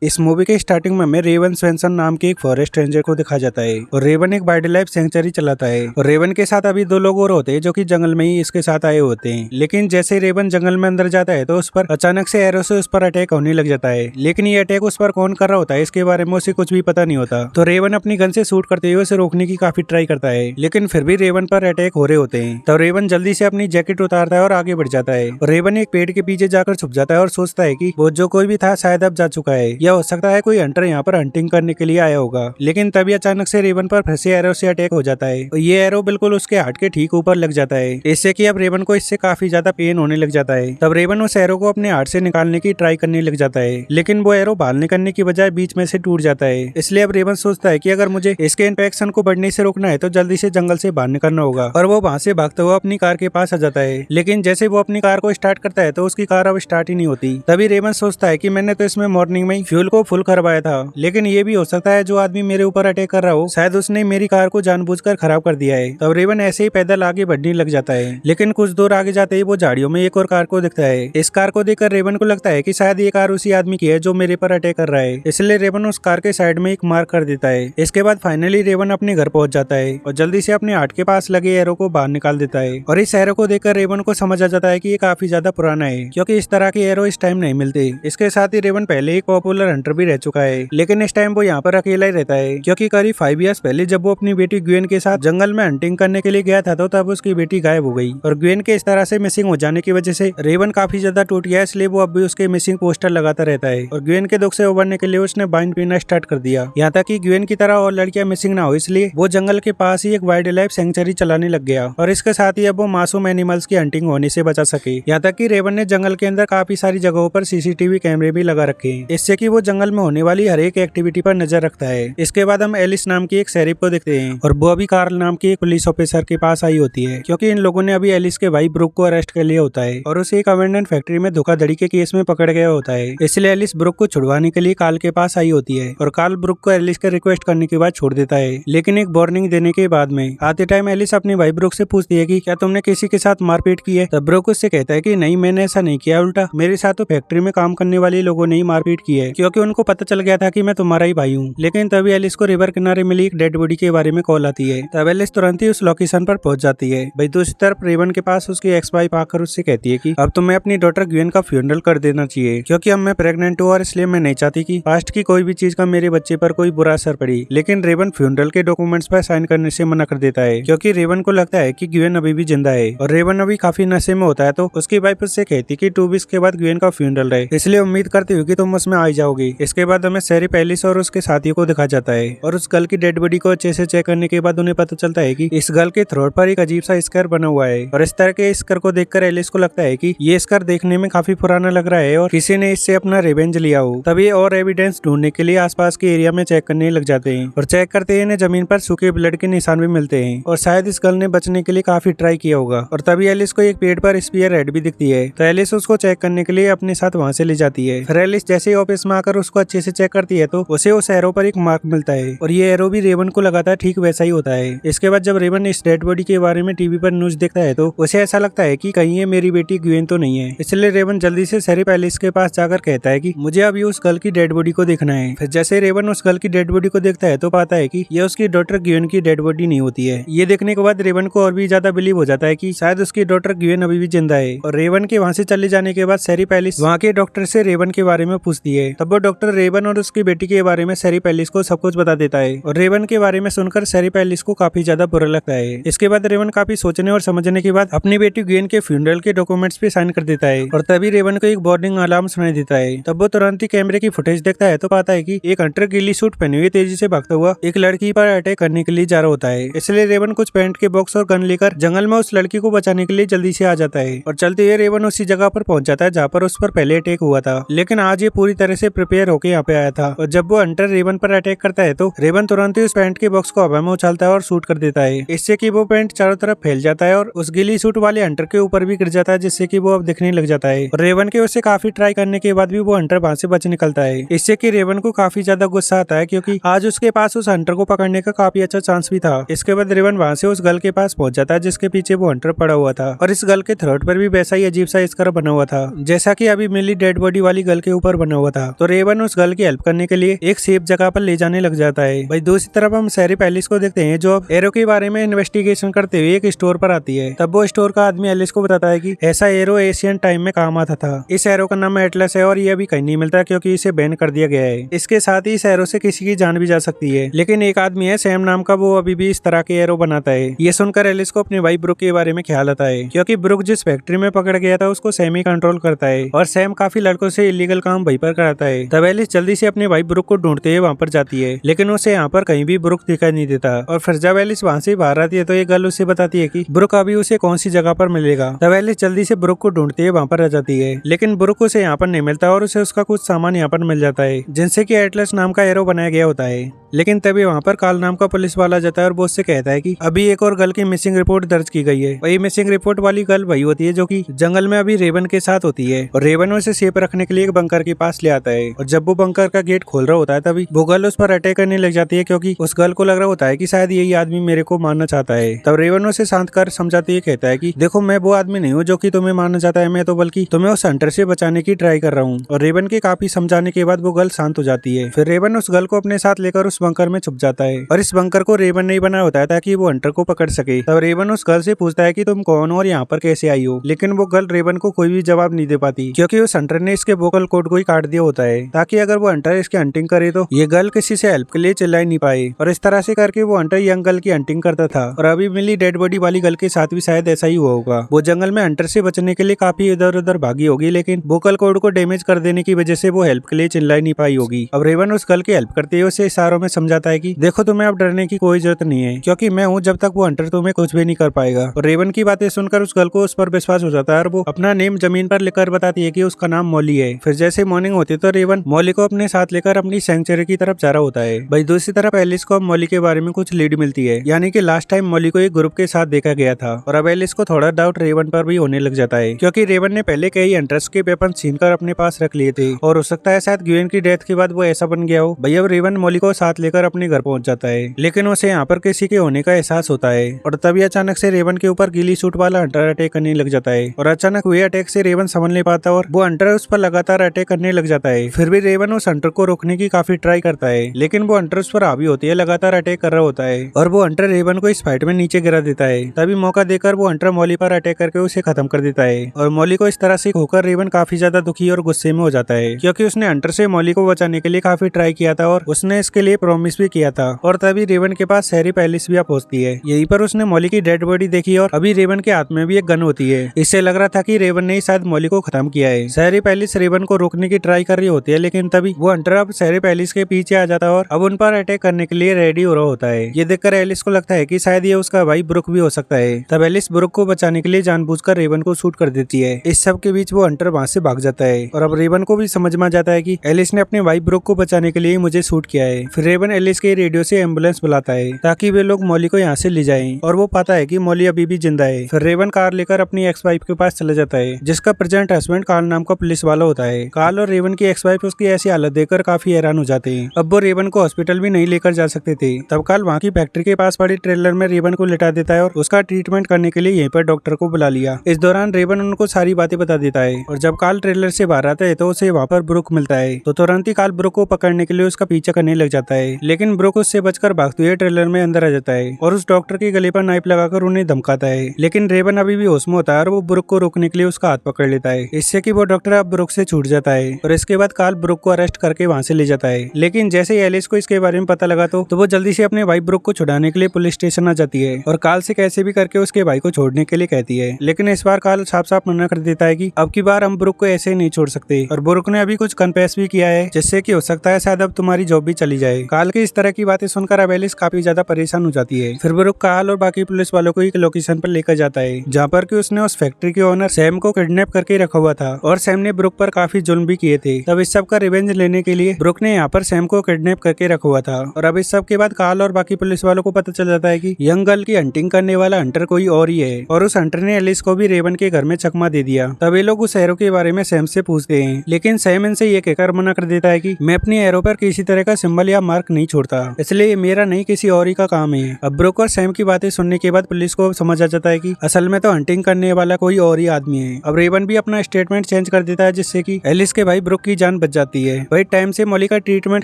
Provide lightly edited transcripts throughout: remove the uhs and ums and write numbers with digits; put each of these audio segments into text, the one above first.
इस मूवी के स्टार्टिंग में हमें रेवन स्वेंसन नाम के एक फॉरेस्ट रेंजर को दिखा जाता है और रेवन एक वाइल्ड लाइफ सेंचुरी चलाता है और रेवन के साथ अभी दो लोग और होते हैं जो कि जंगल में ही इसके साथ आए होते हैं। लेकिन जैसे ही रेवन जंगल में अंदर जाता है तो उस पर अचानक से एरो से उस पर अटैक होने लग जाता है। लेकिन ये अटैक उस पर कौन कर रहा होता है इसके बारे में उसे कुछ भी पता नहीं होता। तो रेवन अपनी गन से शूट करते हुए उसे रोकने की काफी ट्राई करता है, लेकिन फिर भी रेवन पर अटैक हो रहे होते हैं। तो रेवन जल्दी से अपनी जैकेट उतारता है और आगे बढ़ जाता है और रेवन एक पेड़ के पीछे जाकर छुप जाता है और सोचता है कि वो जो कोई भी था शायद अब जा चुका है या हो सकता है कोई हंटर यहाँ पर हंटिंग करने के लिए आया होगा। लेकिन तभी अचानक से रेवन पर फिर से एरो से अटैक हो जाता है और ये एरो बिल्कुल उसके हार्ट के ठीक ऊपर लग जाता है, इससे कि अब रेवन को इससे काफी ज्यादा पेन होने लग जाता है। तब रेवन उस एरो को अपने हार्ट से निकालने की ट्राई करने लग जाता है, लेकिन वो एरो बाहर निकलने की बजाय बीच में से टूट जाता है। इसलिए अब रेवन सोचता है कि अगर मुझे इसके इन्फेक्शन को बढ़ने से रोकना है तो जल्दी से जंगल से बाहर निकलना होगा और वो वहां से भागते हुए अपनी कार के पास आ जाता है। लेकिन जैसे वो अपनी कार को स्टार्ट करता है तो उसकी कार अब स्टार्ट ही नहीं होती। तभी रेवन सोचता है कि मैंने तो इसमें मॉर्निंग में फ्यूल को फुल करवाया था, लेकिन ये भी हो सकता है जो आदमी मेरे ऊपर अटैक कर रहा हो शायद उसने मेरी कार को जानबूझकर खराब कर दिया है। तब रेवन ऐसे ही पैदल आगे बढ़ने लग जाता है, लेकिन कुछ दूर आगे जाते ही वो झाड़ियों में एक और कार को दिखता है। इस कार को देखकर रेवन को लगता है कि शायद ये कार उसी आदमी की है जो मेरे पर अटैक कर रहा है, इसलिए रेवन उस कार के साइड में एक मार्क कर देता है। इसके बाद फाइनली रेवन अपने घर पहुंच जाता है और जल्दी से अपने हार्ट के पास लगे एरो को बाहर निकाल देता है। और इस एरो को देखकर रेवन को समझ आ जाता है कि ये काफी ज्यादा पुराना है, क्योंकि इस तरह के एरो इस टाइम नहीं मिलते। इसके साथ ही रेवन पहले एक पॉपुलर हंटर भी रह चुका है, लेकिन इस टाइम वो यहाँ पर अकेला ही रहता है, क्योंकि करीब 5 इयर्स पहले जब वो अपनी बेटी ग्वेन के साथ जंगल में हंटिंग करने के लिए गया था तो तब उसकी बेटी गायब हो गई और ग्वेन के इस तरह से मिसिंग हो जाने की वजह से रेवन काफी ज्यादा टूट गया, इसलिए वो अब भी उसके मिसिंग पोस्टर लगाता रहता है और ग्वेन के दुख से उबरने के लिए उसने बाइंड पीना स्टार्ट कर दिया। यहाँ तक कि ग्वेन की तरह और लड़कियां मिसिंग ना हो इसलिए वो जंगल के पास ही एक वाइल्ड लाइफ सेंचुरी चलाने लग गया और इसके साथ ही अब वो मासूम एनिमल्स की हंटिंग होने से बचा सके। यहाँ तक कि रेवन ने जंगल के अंदर काफी सारी जगहों पर सीसीटीवी कैमरे भी लगा रखे हैं, इससे कि वो जंगल में होने वाली हर एक एक्टिविटी पर नजर रखता है। इसके बाद हम एलिस नाम की एक शेरिफ को देखते हैं और वो अभी कार्ल नाम की एक पुलिस ऑफिसर के पास आई होती है, क्योंकि इन लोगों ने अभी एलिस के भाई ब्रुक को अरेस्ट कर लिया होता है और उसे एक अबैंडन्ड फैक्ट्री में धोखाधड़ी के केस में पकड़ गया होता है। इसलिए एलिस ब्रुक को छुड़वाने के लिए कार्ल के पास आई होती है और कार्ल ब्रुक को एलिस के रिक्वेस्ट करने के बाद छोड़ देता है, लेकिन एक वार्निंग देने के बाद में। आते टाइम एलिस अपने भाई ब्रुक से पूछती है कि क्या तुमने किसी के साथ मारपीट की है? तब ब्रुक उससे कहता है कि नहीं, मैंने ऐसा नहीं किया, उल्टा मेरे साथ तो फैक्ट्री में काम करने वाले लोगों ने ही मारपीट की है, क्योंकि उनको पता चल गया था कि मैं तुम्हारा ही भाई हूँ। लेकिन तभी एलिस को रिवर किनारे मिली एक डेड बॉडी के बारे में कॉल आती है। तब एलिस तुरंत ही उस लोकेशन पर पहुंच जाती है। भाई दूसरी तरफ रेवन के पास उसकी एक्स वाइफ आकर उससे कहती है कि अब तुम्हें अपनी डॉटर ग्वेन का फ्यूनरल कर देना चाहिए, क्योंकि अब मैं प्रेग्नेंट हूँ और इसलिए मैं नहीं चाहती कि पास्ट की कोई भी चीज का मेरे बच्चे पर कोई बुरा असर पड़ी। लेकिन रेवन फ्यूनरल के डॉक्यूमेंट्स पर साइन करने से मना कर देता है, क्योंकि रेवन को लगता है कि ग्वेन अभी भी जिंदा है और रेवन अभी काफी नशे में होता है। तो उसकी वाइफ उससे कहती कि 2 वीक्स के बाद ग्वेन का फ्यूनरल है, इसलिए उम्मीद करती हूँ कि तुम उसमें आ जाओगी। इसके बाद हमें शेरिफ एलिस और उसके साथियों को दिखा जाता है और उस गर्ल की डेड बॉडी को अच्छे से चेक करने के बाद उन्हें पता चलता है कि इस गर्ल के थ्रोट पर एक अजीब सा स्कर बना हुआ है और इस तरह के स्कर को देखकर एलिस को लगता है कि ये स्कर देखने में काफी पुराना लग रहा है और किसी ने इससे अपना रिवेंज लिया हो। तभी और एविडेंस ढूंढने के लिए आसपास के एरिया में चेक करने लग जाते हैं और चेक करते ही इन्हें जमीन पर सूखे ब्लड के निशान भी मिलते हैं और शायद इस गर्ल ने बचने के लिए काफी ट्राई किया होगा। और तभी एलिस को एक पेड़ पर स्पीयर हेड भी दिखती है, तो एलिस उसको चेक करने के लिए अपने साथ वहाँ से ले जाती है। फिर एलिस जैसे ही ऑफिस में आकर उसको अच्छे से चेक करती है तो उसे उस एरो पर एक मार्क मिलता है और ये एरो भी रेवन को लगाता है ठीक वैसा ही होता है। इसके बाद जब रेवन इस डेड बॉडी के बारे में टीवी पर न्यूज देखता है तो उसे ऐसा लगता है कि कहीं ये मेरी बेटी ग्वेन तो नहीं है, इसलिए रेवन जल्दी से शेरिफ एलिस के पास जाकर कहता है कि मुझे अभी उस गर्ल की डेड बॉडी को देखना है। फिर जैसे रेवन उस गर्ल की डेड बॉडी को देखता है तो पाता है कि ये उसकी डॉटर ग्वेन की डेड बॉडी नहीं होती है। ये देखने के बाद रेवन को और भी ज्यादा बिलीव हो जाता है कि शायद उसकी डॉटर ग्वेन अभी भी जिंदा है। और रेवन के वहाँ से चले जाने के बाद शेरिफ एलिस वहाँ के डॉक्टर से रेवन के बारे में पूछती है। तब वो डॉक्टर रेवन और उसकी बेटी के बारे में शेरिफ एलिस को सब कुछ बता देता है और रेवन के बारे में सुनकर शेरिफ एलिस को काफी ज्यादा बुरा लगता है। इसके बाद रेवन काफी सोचने और समझने के बाद अपनी बेटी ग्वेन के फ्यूनरल के डॉक्यूमेंट्स पे साइन कर देता है और तभी रेवन को एक वार्निंग अलार्म सुनाई देता है। तब वो तुरंत ही कैमरे की फुटेज देखता है तो पाता है कि एक हंटर गिली सूट पहने हुए तेजी से भागता हुआ एक लड़की पर अटैक करने के लिए जा रहा होता है। इसलिए रेवन कुछ पेंट के बॉक्स और गन लेकर जंगल में उस लड़की को बचाने के लिए जल्दी से आ जाता है और चलते हुए रेवन उसी जगह पर पहुंच जाता है जहाँ पर उस पर पहले अटैक हुआ था। लेकिन आज ये पूरी तरह से प्रिपेयर होकर यहाँ पे आया था और जब वो हंटर रेवन पर अटैक करता है तो रेवन तुरंत ही उस पेंट के बॉक्स को हवा में उछालता है और शूट कर देता है, इससे कि वो पेंट चारों तरफ फैल जाता है और उस गिली सूट वाले हंटर के ऊपर भी गिर जाता है, जिससे कि वो अब दिखने लग जाता है। और रेवन के उसे काफी ट्राई करने के बाद भी वो हंटर वहां से बच निकलता है, इससे कि रेवन को काफी ज्यादा गुस्सा आता है, क्योंकि आज उसके पास उस हंटर को पकड़ने का काफी अच्छा चांस भी था। इसके बाद रेवन वहां से उस गर्ल के पास पहुंच जाता है जिसके पीछे वो हंटर पड़ा हुआ था और इस गर्ल के थ्रोट पर भी वैसा ही अजीब सा स्कर बना हुआ था जैसा कि अभी मिली डेड बॉडी वाली गर्ल के ऊपर बना हुआ था। तो रेवन उस गर्ल की हेल्प करने के लिए एक सेफ जगह पर ले जाने लग जाता है। भाई दूसरी तरफ हम सैरी पैलिस को देखते हैं जो अब एरो के बारे में इन्वेस्टिगेशन करते हुए एक स्टोर पर आती है। तब वो स्टोर का आदमी एलिस को बताता है कि ऐसा एरो एशियन टाइम में काम आता था। इस एरो का नाम एटलस है और ये अभी कहीं नहीं मिलता क्योंकि इसे बैन कर दिया गया है। इसके साथ ही इस एरो से किसी की जान भी जा सकती है। लेकिन एक आदमी है सैम नाम का, वो अभी भी इस तरह के एरो बनाता है। ये सुनकर एलिस को अपने भाई ब्रुक के बारे में ख्याल आता है क्योंकि ब्रुक जिस फैक्ट्री में पकड़ गया था उसको सैम ही कंट्रोल करता है और सैम काफी लड़कों से इलीगल काम वहीं पर कराता है। तब एलिस जल्दी से अपने भाई ब्रुक को ढूंढते हुए वहाँ पर जाती है, लेकिन उसे यहाँ पर कहीं भी ब्रुक दिखाई नहीं देता। और फिर जब एलिस वहाँ से बाहर आती है तो ये गर्ल उसे बताती है कि ब्रुक अभी उसे कौन सी जगह पर मिलेगा। तब एलिस जल्दी से ब्रुक को ढूंढते हुए वहाँ पर आ जाती है, लेकिन ब्रुक उसे यहाँ पर नहीं मिलता और उसे उसका कुछ सामान यहाँ पर मिल जाता है जिनसे कि एटलस नाम का एरो बनाया गया होता है। लेकिन तभी वहाँ पर कार्ल नाम का पुलिस वाला जाता है और वो उससे कहता है कि अभी एक और गर्ल की मिसिंग रिपोर्ट दर्ज की गई है। वही मिसिंग रिपोर्ट वाली गर्ल वही होती है जो कि जंगल में अभी रेवन के साथ होती है और रेवन उसे सेफ रखने के लिए एक बंकर के पास ले आता है। और जब वो बंकर का गेट खोल रहा होता है तभी वो गर्ल उस पर अटैक करने लग जाती है क्योंकि उस गर्ल को लग रहा होता है कि शायद यही आदमी मेरे को मारना चाहता है। तब रेवन उसे शांत कर समझाते हुए कहता है कि देखो मैं वो आदमी नहीं हूँ जो कि तुम्हें मारना चाहता है, मैं तो बल्कि तुम्हें उस हंटर से बचाने की ट्राई कर रहा हूँ। और रेवन के काफी समझाने के बाद वो गर्ल शांत हो जाती है। फिर रेवन उस गर्ल को अपने साथ लेकर उस बंकर में छुप जाता है और इस बंकर को रेवन ने बनाया होता है ताकि वो हंटर को पकड़ सके। तब रेवन उस गर्ल से पूछता है कि तुम कौन हो और यहाँ पर कैसे आई हो, लेकिन वो गर्ल रेवन को कोई भी जवाब नहीं दे पाती क्योंकि उस हंटर ने इसके वोकल कोड को ही काट दिया होता है ताकि अगर वो हंटर इसकी हंटिंग करे तो ये गर्ल किसी से हेल्प के लिए चिल्ला नहीं पाए। और इस तरह से करके वो हंटर यंग गर्ल की हंटिंग करता था और अभी मिली डेड बॉडी वाली गर्ल के साथ भी शायद ऐसा ही हुआ होगा। वो जंगल में हंटर से बचने के लिए काफी इधर उधर भागी होगी, लेकिन वोकल कोड को डैमेज कर देने की वजह से वो हेल्प के लिए चिल्ला नहीं पाई होगी। अब रेवन उस गर्ल की हेल्प करते हुए उसे इशारों में समझाता है कि देखो तुम्हें अब डरने की कोई जरूरत नहीं है क्योंकि मैं हूँ, जब तक वो हंटर तुम्हें कुछ भी नहीं कर पाएगा। और रेवन की बातें सुनकर उस गर्ल को उस पर विश्वास हो जाता है और वो अपना नेम जमीन पर लिखकर बताती है कि उसका नाम मॉली है। फिर जैसे मॉर्निंग होती तो रेवन मॉली को अपने साथ लेकर अपनी सैंक्चुअरी की तरफ जा रहा होता है। भाई दूसरी तरफ एलिस को अब मॉली के बारे में कुछ लीड मिलती है, यानी कि लास्ट टाइम मॉली को एक ग्रुप के साथ देखा गया था। और अब एलिस को थोड़ा डाउट रेवन पर भी होने लग जाता है क्योंकि रेवन ने पहले कई हंटर्स के वेपन छीनकर अपने पास रख लिए थे और हो सकता है शायद ग्वेन की डेथ के बाद वो ऐसा बन गया हो। भाई अब रेवन मॉली को साथ लेकर अपने घर पहुंच जाता है, लेकिन उसे यहाँ पर किसी के होने का एहसास होता है और तभी अचानक से रेवन के ऊपर गीली सूट वाला हंटर अटैक करने लग जाता है। और अचानक हुए अटैक से रेवन समझ नहीं पाता और वो हंटर उस पर लगातार अटैक करने लग जाता है। फिर भी रेवन उस हंटर को रोकने की काफी ट्राई करता है, लेकिन वो हंटर उस पर हावी होती है, लगातार अटैक कर रहा होता है और वो हंटर रेवन को इस फाइट में नीचे गिरा देता है। तभी मौका देकर वो हंटर मॉली पर अटैक करके उसे खत्म कर देता है और मॉली को इस तरह से होकर रेवन काफी ज्यादा दुखी और गुस्से में हो जाता है क्योंकि उसने हंटर से मॉली को बचाने के लिए काफी ट्राई किया था और उसने इसके लिए प्रॉमिस भी किया था। और तभी रेवन के पास सैरी पैलिस भी पहुंचती है। यहीं पर उसने मॉली की डेड बॉडी देखी और अभी रेवन के हाथ में भी एक गन होती है। इससे लग रहा था कि रेवन ने शायद मॉली को खत्म किया है। सैरी पैलिस रेवन को रोकने की ट्राई कर रही होती है, लेकिन तभी वो हंटर अब सैरी पैलिस के पीछे आ जाता है और अब उन पर अटैक करने के लिए रेडी हो रहा होता है। ये देखकर एलिस को लगता है कि शायद ये उसका भाई ब्रुक भी हो सकता है। तब एलिस ब्रुक को बचाने के लिए जानबूझकर रेवन को शूट कर देती है। इस सब के बीच वो हंटर वहाँ से भाग जाता है और अब रेवन को भी समझ में आ जाता है कि एलिस ने अपने भाई ब्रुक को बचाने के लिए मुझे शूट किया है। फिर रेवन एलिस के रेडियो से एम्बुलेंस बुलाता है ताकि वे लोग मॉली को यहाँ से ले जाएं और वो पाता है कि मॉली अभी भी जिंदा है। फिर रेवन कार लेकर अपनी एक्स वाइफ के पास चला जाता है जिसका प्रेजेंट हस्बैंड कार्ल नाम का पुलिस वाला होता है। कार्ल और रेवन की एक्स वाइफ उसकी ऐसी हालत देखकर काफी हैरान हो जाते हैं। अब वो रेवन को हॉस्पिटल भी नहीं लेकर जा सकते थे। तब कार्ल वहाँ की फैक्ट्री के पास पड़ी ट्रेलर में रेवन को लिटा देता है और उसका ट्रीटमेंट करने के लिए यहीं पर डॉक्टर को बुला लिया। इस दौरान रेवन उनको सारी बातें बता देता है और जब कार्ल ट्रेलर से बाहर आता है तो उसे वहाँ पर ब्रुक मिलता है। तो तुरंत ही कार्ल ब्रुक को पकड़ने के लिए उसका पीछा करने लग जाता है, लेकिन ब्रुक उससे बचकर भागते हुए ट्रेलर में अंदर आ जाता है और उस डॉक्टर की गले पर नाइफ लगाकर उन्हें धमकाता है। लेकिन रेवन अभी भी होश में होता है और वो ब्रुक को रोकने के लिए उसका हाथ पकड़ लेता है, इससे कि वो डॉक्टर अब ब्रुक से छूट जाता है। और इसके बाद कार्ल ब्रुक को अरेस्ट करके वहाँ से ले जाता है। लेकिन जैसे ही एलिस को इसके बारे में पता लगा तो वो जल्दी से अपने भाई ब्रुक को छुड़ाने के लिए पुलिस स्टेशन आ जाती है और कार्ल से कैसे भी करके उसके भाई को छोड़ने के लिए कहती है। लेकिन इस बार कार्ल साफ साफ मना कर देता है कि अब की बार हम ब्रुक को ऐसे नहीं छोड़ सकते और ब्रुक ने अभी कुछ कन्फेस भी किया है जिससे कि हो सकता है शायद अब तुम्हारी जॉब भी चली जाए। कार्ल की इस तरह की बातें सुनकर अब एलिस काफी ज्यादा परेशान हो जाती है। फिर ब्रुक कार्ल और बाकी पुलिस वालों को एक लोकेशन पर लेकर जाता है जहाँ पर कि उसने उस फैक्ट्री के ओनर सैम को किडनैप करके रखा हुआ था और सैम ने ब्रुक पर काफी जुल्म भी किए थे। तब इस सब का रिवेंज लेने के लिए ब्रुक ने यहाँ पर सैम को किडनैप करके रखा हुआ था। और अब इस सब के बाद कार्ल और बाकी पुलिस वालों को पता चल जाता है कि यंग गर्ल की हंटिंग करने वाला हंटर कोई और ही है और उस हंटर ने एलिस को भी रेवन के घर में चकमा दे दिया। तब ये लोग उस एरो के बारे में सैम से पूछते हैं, लेकिन सैम इनसे ये कहकर मना कर देता है कि मैं अपनी एरो पर किसी तरह का सिंबल या मार्क ट्रक नहीं छोड़ता, इसलिए ये मेरा नहीं किसी और ही का काम है। अब ब्रुक और सैम की बातें सुनने के बाद पुलिस को समझ आ जाता है कि असल में तो हंटिंग करने वाला कोई और ही आदमी है। अब रेवन भी अपना स्टेटमेंट चेंज कर देता है, जिससे कि एलिस के भाई ब्रुक की जान बच जाती है। वही टाइम से मॉली का ट्रीटमेंट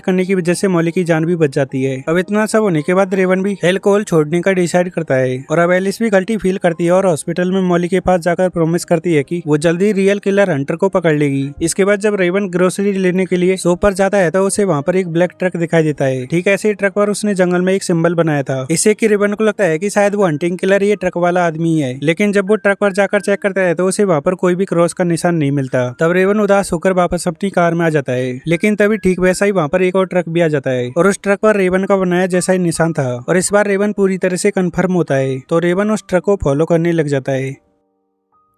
करने की वजह से मॉली की जान भी बच जाती है। अब इतना सब होने के बाद रेवन भी एल्कोहल छोड़ने का डिसाइड करता है और अब एलिस भी गलती फील करती है और हॉस्पिटल में मॉली के पास जाकर प्रॉमिस करती है कि वो जल्दी रियल किलर हंटर को पकड़ लेगी। इसके बाद जब रेवन ग्रोसरी लेने के लिए शॉप पर जाता है तो उसे वहाँ पर एक ब्लैक ट्रक दिखाई देता है। ठीक ऐसे ही ट्रक पर उसने जंगल में एक सिंबल बनाया था। इससे कि रेवन को लगता है कि शायद वो हंटिंग किलर ये ट्रक वाला आदमी है, लेकिन जब वो ट्रक पर जाकर चेक करता है तो उसे वहाँ पर कोई भी क्रॉस का निशान नहीं मिलता। तब रेवन उदास होकर वापस अपनी कार में आ जाता है, लेकिन तभी ठीक वैसा ही वहाँ पर एक और ट्रक भी आ जाता है और उस ट्रक पर रेवन का बनाया जैसा ही निशान था। और इस बार रेवन पूरी तरह से कंफर्म होता है, तो रेवन उस ट्रक को फॉलो करने लग जाता है।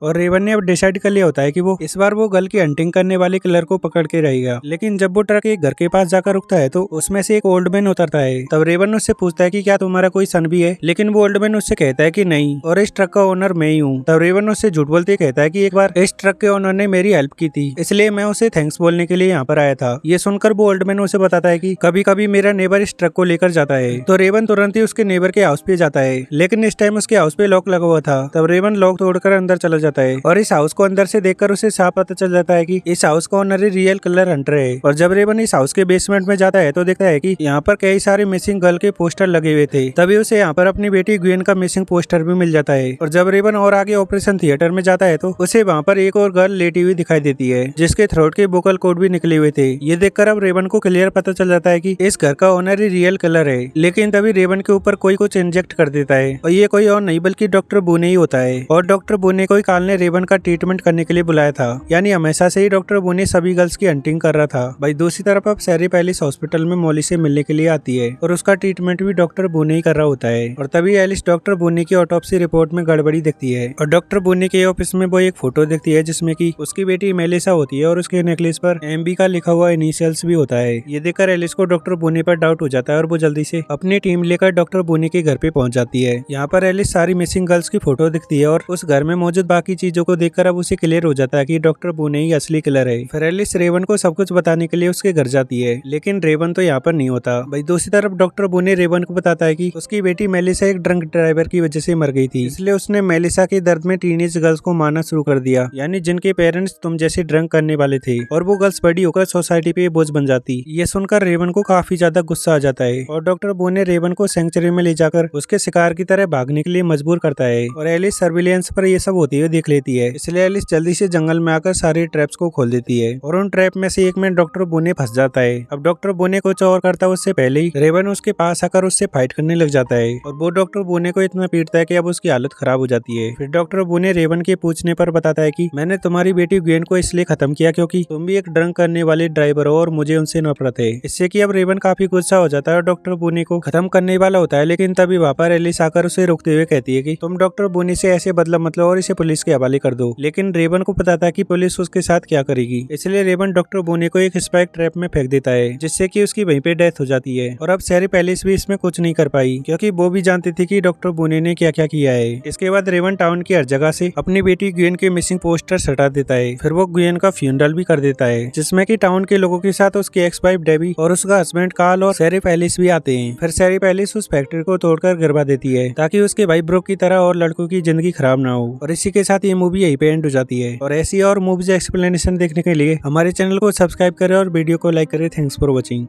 और रेवन ने अब डिसाइड कर लिया होता है कि वो इस बार वो गर्ल की हंटिंग करने वाले किलर को पकड़ के रहेगा। लेकिन जब वो ट्रक एक घर के पास जाकर रुकता है तो उसमें से एक ओल्ड मैन उतरता है। तब रेवन उससे पूछता है कि क्या तुम्हारा कोई सन भी है, लेकिन वो ओल्ड मैन उससे कहता है कि नहीं और इस ट्रक का ओनर मैं ही हूँ। तब रेवन उससे झूठ बोलते कहता है कि एक बार इस ट्रक के ओनर ने मेरी हेल्प की थी, इसलिए मैं उसे थैंक्स बोलने के लिए यहाँ पर आया था। ये सुनकर वो ओल्ड मैन उसे बताता है कि कभी कभी मेरा नेबर इस ट्रक को लेकर जाता है। तो रेवन तुरंत ही उसके नेबर के हाउस पे जाता है, लेकिन इस टाइम उसके हाउस पे लॉक लगा हुआ था। तब रेवन लॉक तोड़कर अंदर चला जाता है और इस हाउस को अंदर से देखकर उसे साफ पता चल जाता है कि इस हाउस का ओनर रियल किलर हंटर है। और जब रेवन इस हाउस के बेसमेंट में जाता है तो देखता है कि यहाँ पर कई सारे मिसिंग गर्ल के पोस्टर लगे हुए थे। तभी उसे यहाँ पर अपनी बेटी ग्वेन का मिसिंग पोस्टर भी मिल जाता है। और जब रेवन और आगे ऑपरेशन थिएटर में जाता है तो उसे वहाँ पर एक और गर्ल लेटी हुई दिखाई देती है, जिसके थ्रोट के वोकल कॉर्ड भी निकले हुए थे। ये देखकर अब रेवन को क्लियर पता चल जाता है कि इस घर का ओनर ही रियल किलर है। लेकिन तभी रेवन के ऊपर कोई कुछ इंजेक्ट कर देता है और ये कोई और नहीं बल्कि डॉक्टर बूने ही होता है। और डॉक्टर बूने को काल ने रेवन का ट्रीटमेंट करने के लिए बुलाया था, यानी हमेशा से ही डॉक्टर बूने सभी गर्ल्स की हंटिंग कर रहा था। भाई दूसरी तरफ अब सैरी पैलिस हॉस्पिटल में मॉली से मिलने के लिए आती है और उसका ट्रीटमेंट भी डॉक्टर बूने ही कर रहा होता है। और तभी एलिस डॉक्टर बूने की ऑटोप्सी रिपोर्ट में गड़बड़ी दिखती है और डॉक्टर बूने के ऑफिस में वो एक फोटो दिखती है जिसमें कि उसकी बेटी मेलिसा होती है और उसके नेकलेस पर एमबी का लिखा हुआ इनिशियल्स भी होता है। ये देखकर एलिस को डॉक्टर बूने पर डाउट हो जाता है और वो जल्दी से अपनी टीम लेकर डॉक्टर बूने के घर पे पहुंच जाती है। यहाँ पर एलिस सारी मिसिंग गर्ल्स की फोटो दिखती है और उस घर में मौजूद बाकी चीजों को देखकर अब उसे क्लियर हो जाता है कि डॉक्टर बूने ही असली किलर है। फिर एलिस रेवन को सब कुछ बताने के लिए उसके घर जाती है, लेकिन रेवन तो यहाँ पर नहीं होता। भाई दूसरी तरफ डॉक्टर बूने रेवन को बताता है कि उसकी बेटी मेलिसा एक ड्रंक ड्राइवर की वजह से मर गई थी, इसलिए उसने मेलिसा के दर्द में टीनेज गर्ल्स को मारना शुरू कर दिया, यानी जिनके पेरेंट्स तुम जैसे ड्रंक करने वाले थे, और वो गर्ल्स बड़ी होकर सोसाइटी पे बोझ बन जाती। ये सुनकर रेवन को काफी ज्यादा गुस्सा आ जाता है और डॉक्टर बूने रेवन को सेंचुरी में ले जाकर उसके शिकार की तरह भागने के लिए मजबूर करता है। और एलिस सर्विलेंस पर ये सब होते हुए देख लेती है, इसलिए एलिस जल्दी से जंगल में आकर सारे ट्रैप्स को खोल देती है और उन ट्रैप में से एक में डॉक्टर बूने फंस जाता है। अब डॉक्टर बूने कुछ और करता है उससे पहले ही रेवन उसके पास आकर उससे फाइट करने लग जाता है और वो डॉक्टर बूने को इतना पीटता है कि अब उसकी हालत खराब हो जाती है। फिर डॉक्टर बूने रेवन के पूछने पर बताता है कि मैंने तुम्हारी बेटी ग्वेन को इसलिए खत्म किया क्योंकि तुम भी एक ड्रंक करने वाले ड्राइवर हो और मुझे उनसे नफरत है। इससे कि अब रेवन काफी गुस्सा हो जाता है और डॉक्टर बूने को खत्म करने वाला होता है, लेकिन तभी वहाँ पर एलिस आकर उसे रोकते हुए कहती है कि तुम डॉक्टर बूने से ऐसे बदला मत लो और इसे पुलिस के हवाले कर दो। लेकिन रेवन को पता था कि पुलिस उसके साथ क्या करेगी, इसलिए रेवन डॉक्टर बूने को एक स्पाइक ट्रैप में फेंक देता है, जिससे कि उसकी वहीं पे डेथ हो जाती है। और अब सैरी पैलेस भी इसमें कुछ नहीं कर पाई क्योंकि वो भी जानती थी कि डॉक्टर बूने ने क्या क्या किया है। इसके बाद रेवन टाउन की हर जगह से अपनी बेटी ग्वेन के मिसिंग पोस्टर्स हटा देता है। फिर वो ग्वेन का फ्यूनरल भी कर देता है, जिसमें कि टाउन के लोगों के साथ उसकी एक्स वाइफ डेबी और उसका हस्बैंड कार्ल और सैरी पैलेस भी आते हैं। फिर सैरी पैलेस उस फैक्ट्री को तोड़कर गिरवा देती है ताकि उसके भाई ब्रुक की तरह और लड़कों की जिंदगी खराब ना हो। और इसी के साथ ये मूवी यहीं पे एंड हो जाती है। और ऐसी और मूवीज एक्सप्लेनेशन देखने के लिए हमारे चैनल को सब्सक्राइब करें और वीडियो को लाइक करें। Thanks for watching.